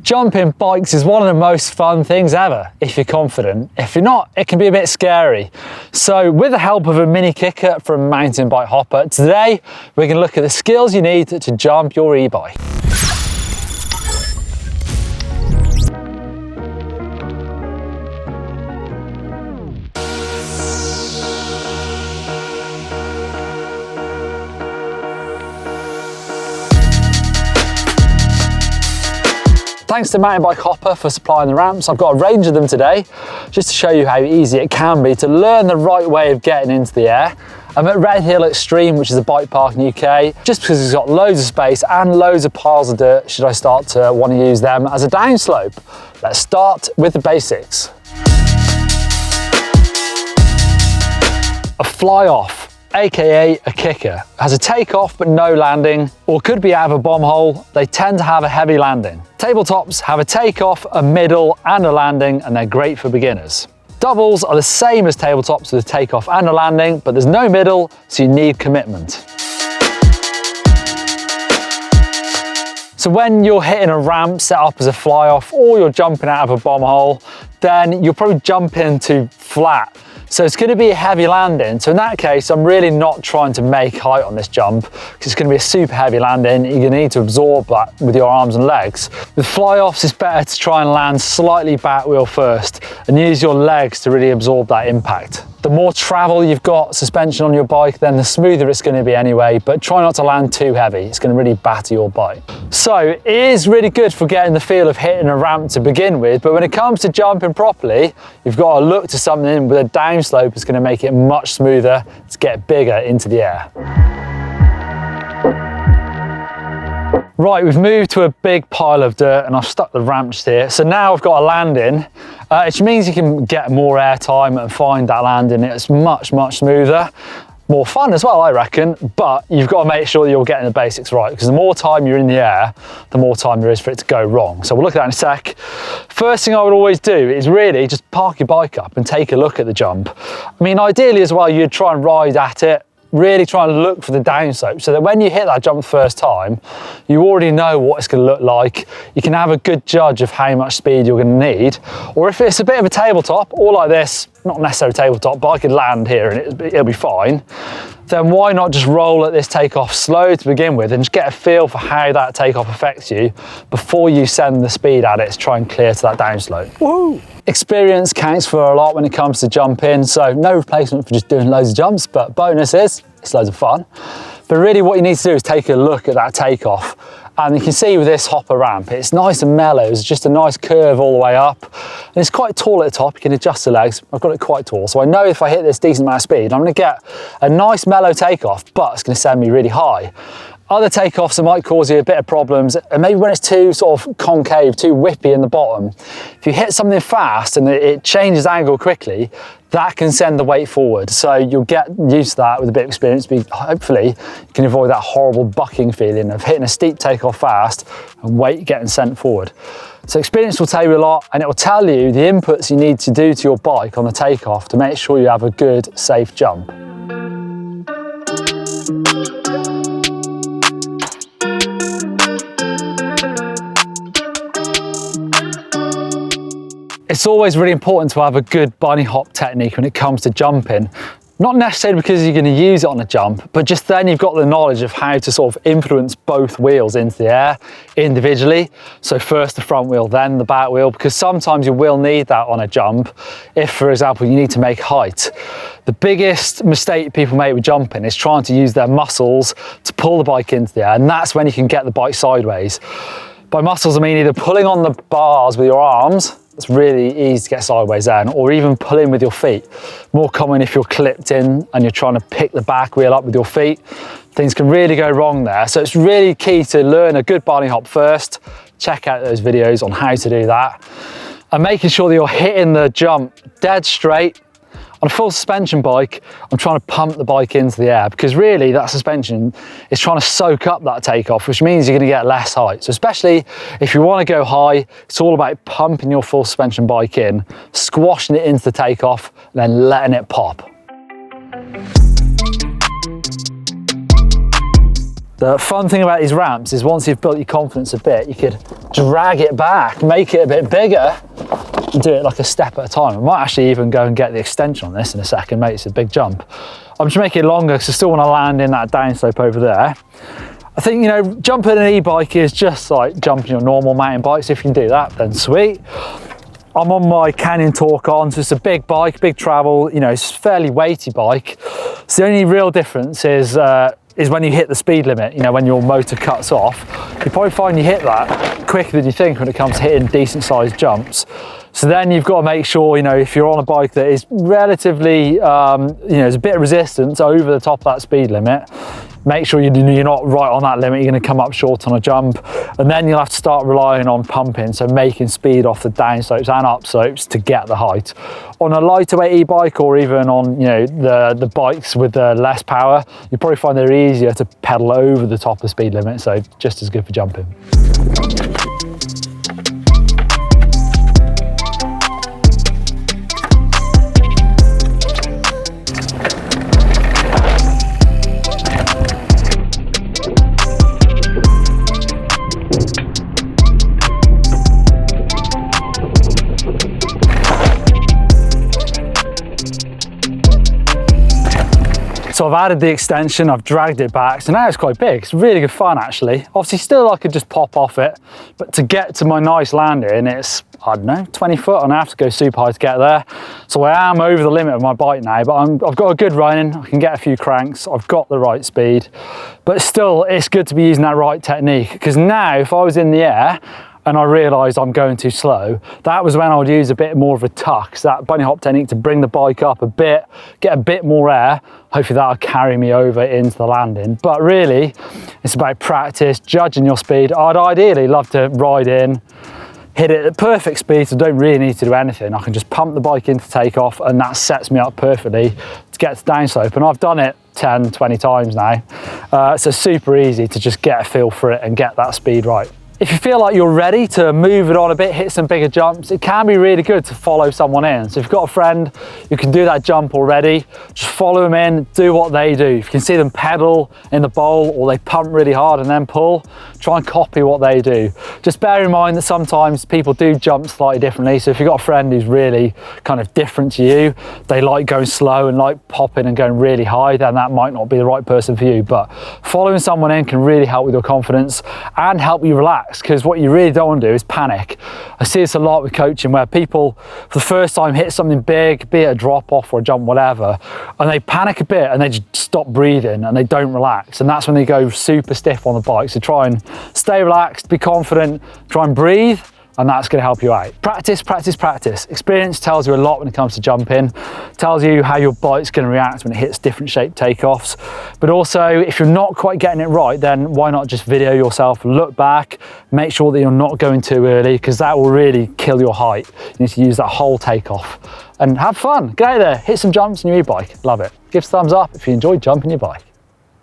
Jumping bikes is one of the most fun things ever, if you're confident. If you're not, it can be a bit scary. So with the help of a mini kicker from Mountain Bike Hopper, today we're going to look at the skills you need to jump your e-bike. Thanks to Mountain Bike Hopper for supplying the ramps. I've got a range of them today, just to show you how easy it can be to learn the right way of getting into the air. I'm at Red Hill Extreme, which is a bike park in the UK, just because it's got loads of space and loads of piles of dirt should I start to want to use them as a downslope. Let's start with the basics. A fly-off, aka a kicker, has a takeoff but no landing, or could be out of a bomb hole. They tend to have a heavy landing. Tabletops have a takeoff, a middle and a landing, and they're great for beginners. Doubles are the same as tabletops with a takeoff and a landing, but there's no middle, so you need commitment. So when you're hitting a ramp set up as a fly-off, or you're jumping out of a bomb hole, then you'll probably jump into flat. So it's going to be a heavy landing. So in that case, I'm really not trying to make height on this jump, because it's going to be a super heavy landing. You're going to need to absorb that with your arms and legs. With fly-offs, it's better to try and land slightly back wheel first and use your legs to really absorb that impact. The more travel you've got suspension on your bike, then the smoother it's going to be anyway, but try not to land too heavy. It's going to really batter your bike. So it is really good for getting the feel of hitting a ramp to begin with, but when it comes to jumping properly, you've got to look to something with a downslope that's going to make it much smoother to get bigger into the air. Right, we've moved to a big pile of dirt and I've stuck the ramps here. So now I've got a landing, which means you can get more air time and find that landing. It's much smoother. More fun as well, I reckon, but you've got to make sure that you're getting the basics right, because the more time you're in the air, the more time there is for it to go wrong. So we'll look at that in a sec. First thing I would always do is really just park your bike up and take a look at the jump. I mean, ideally as well, you'd try and ride at it, really try and look for the downslope so that when you hit that jump the first time, you already know what it's going to look like. You can have a good judge of how much speed you're going to need. Or if it's a bit of a tabletop, or like this, not necessarily tabletop, but I could land here and it'll be fine, then why not just roll at this takeoff slow to begin with and just get a feel for how that takeoff affects you before you send the speed at it to try and clear to that downslope. Woo! Experience counts for a lot when it comes to jumping, so no replacement for just doing loads of jumps, but bonus is it's loads of fun. But really what you need to do is take a look at that takeoff. And you can see with this hopper ramp, it's nice and mellow. It's just a nice curve all the way up. And it's quite tall at the top. You can adjust the legs. I've got it quite tall. So I know if I hit this decent amount of speed, I'm going to get a nice mellow takeoff, but it's going to send me really high. Other takeoffs that might cause you a bit of problems, and maybe when it's too sort of concave, too whippy in the bottom. If you hit something fast and it changes angle quickly, that can send the weight forward. So you'll get used to that with a bit of experience. Hopefully you can avoid that horrible bucking feeling of hitting a steep takeoff fast and weight getting sent forward. So experience will tell you a lot, and it will tell you the inputs you need to do to your bike on the takeoff to make sure you have a good, safe jump. It's always really important to have a good bunny hop technique when it comes to jumping. Not necessarily because you're going to use it on a jump, but just then you've got the knowledge of how to sort of influence both wheels into the air individually. So first the front wheel, then the back wheel, because sometimes you will need that on a jump if, for example, you need to make height. The biggest mistake people make with jumping is trying to use their muscles to pull the bike into the air, and that's when you can get the bike sideways. By muscles, I mean either pulling on the bars with your arms. It's really easy to get sideways then, or even pull in with your feet. More common if you're clipped in and you're trying to pick the back wheel up with your feet. Things can really go wrong there. So it's really key to learn a good bunny hop first. Check out those videos on how to do that. And making sure that you're hitting the jump dead straight. On a full suspension bike, I'm trying to pump the bike into the air, because really that suspension is trying to soak up that takeoff, which means you're going to get less height. So especially if you want to go high, it's all about pumping your full suspension bike in, squashing it into the takeoff, and then letting it pop. The fun thing about these ramps is once you've built your confidence a bit, you could drag it back, make it a bit bigger, and do it like a step at a time. I might actually even go and get the extension on this in a second, mate. It's a big jump. I'm just making it longer because I still want to land in that downslope over there. I think, you know, jumping an e-bike is just like jumping your normal mountain bike. So if you can do that, then sweet. I'm on my Canyon Talk on, so it's a big bike, big travel, you know, it's a fairly weighty bike. So the only real difference is when you hit the speed limit, you know, when your motor cuts off. You probably find you hit that quicker than you think when it comes to hitting decent sized jumps. So then you've got to make sure, you know, if you're on a bike that is relatively, you know, there's a bit of resistance over the top of that speed limit, make sure you're not right on that limit, you're going to come up short on a jump. And then you'll have to start relying on pumping, so making speed off the downslopes and upslopes to get the height. On a lighter weight e-bike, or even on, you know, the bikes with the less power, you probably find they're easier to pedal over the top of the speed limit, so just as good for jumping. So I've added the extension, I've dragged it back, so now it's quite big. It's really good fun actually. Obviously still I could just pop off it, but to get to my nice landing, it's, I don't know, 20 foot, and I have to go super high to get there. So I am over the limit of my bike now, but I've got a good running, I can get a few cranks, I've got the right speed, but still it's good to be using that right technique, because now if I was in the air, and I realised I'm going too slow, that was when I would use a bit more of a tuck, so that bunny hop technique to bring the bike up a bit, get a bit more air, hopefully that'll carry me over into the landing. But really, it's about practice, judging your speed. I'd ideally love to ride in, hit it at perfect speed, so don't really need to do anything. I can just pump the bike into takeoff, and that sets me up perfectly to get to downslope. And I've done it 10, 20 times now. So super easy to just get a feel for it and get that speed right. If you feel like you're ready to move it on a bit, hit some bigger jumps, it can be really good to follow someone in. So if you've got a friend who can do that jump already, just follow them in, do what they do. If you can see them pedal in the bowl, or they pump really hard and then pull, try and copy what they do. Just bear in mind that sometimes people do jump slightly differently. So if you've got a friend who's really kind of different to you, they like going slow and like popping and going really high, then that might not be the right person for you. But following someone in can really help with your confidence and help you relax. Because what you really don't want to do is panic. I see this a lot with coaching, where people for the first time hit something big, be it a drop off or a jump, whatever, and they panic a bit and they just stop breathing and they don't relax, and that's when they go super stiff on the bike. So try and stay relaxed, be confident, try and breathe, and that's going to help you out. Practice, practice, practice. Experience tells you a lot when it comes to jumping. Tells you how your bike's going to react when it hits different shaped takeoffs. But also, if you're not quite getting it right, then why not just video yourself, look back, make sure that you're not going too early, because that will really kill your height. You need to use that whole takeoff. And have fun, get out there, hit some jumps on your e-bike, love it. Give us a thumbs up if you enjoyed jumping your bike.